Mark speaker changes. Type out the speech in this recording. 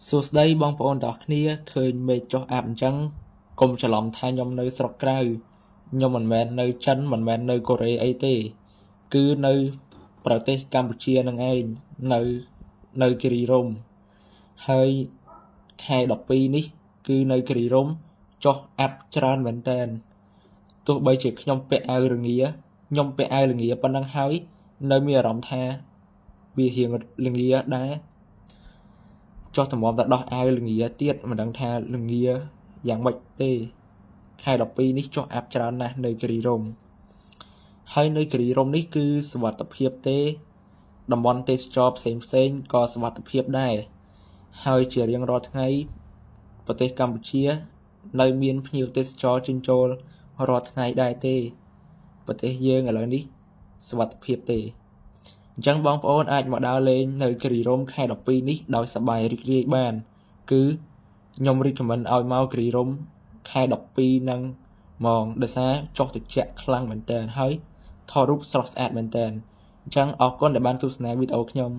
Speaker 1: សួស្តីបងប្អូនទាំងអស់គ្នាឃើញមេឃចុះអាប់អញ្ចឹងកុំច្រឡំថាខ្ញុំនៅស្រុកក្រៅខ្ញុំមិនមែននៅចិនមិនមែននៅកូរ៉េអីទេគឺនៅប្រទេសកម្ពុជានឹងឯងនៅគិរីរម្យហើយខែ12នេះគឺនៅគិរីរម្យចុះអាប់ច្រើនមែនតើទោះបីជាខ្ញុំពាក់អាវរងាប៉ុណ្ណឹងហើយនៅមានអារម្មណ៍ថាវារៀងល្ងាដែរចុះតម្រាំតែដោះអាវល្ងាទៀតមិនដឹងថាល្ងាយ៉ាងម៉េចទេខែ12នេះចុះអាប់ច្រើនណាស់នៅគិរីរម្យហើយនៅគិរីរម្យនេះគឺសុវត្ថិភាពទេតំបន់ទេសចរផ្សេងក៏សុវត្ថិភាពដែរហើយជារៀងរាល់ថ្ងៃប្រទេសកម្ពុជានៅមានភ្ញៀវទេសចរចេញចូលរាល់ថ្ងៃដែរទេប្រទេសយើងឥឡូវនេះសុវត្ថិភាពទេអញ្ចឹងបងប្អូនអាចមកដើរលេងនៅគិរីរម្យខែ12នេះដោយសប្បាយរីករាយបានគឺខ្ញុំ recommend ឲ្យមកគិរីរម្យខែ12ហ្នឹងហ្មងដោយសារចុះត្រជាក់ខ្លាំងមែនតើហើយថតរូបស្រស់ស្អាតមែនតើអញ្ចឹងអរគុណដែលបានទស្សនាវីដេអូខ្ញុំ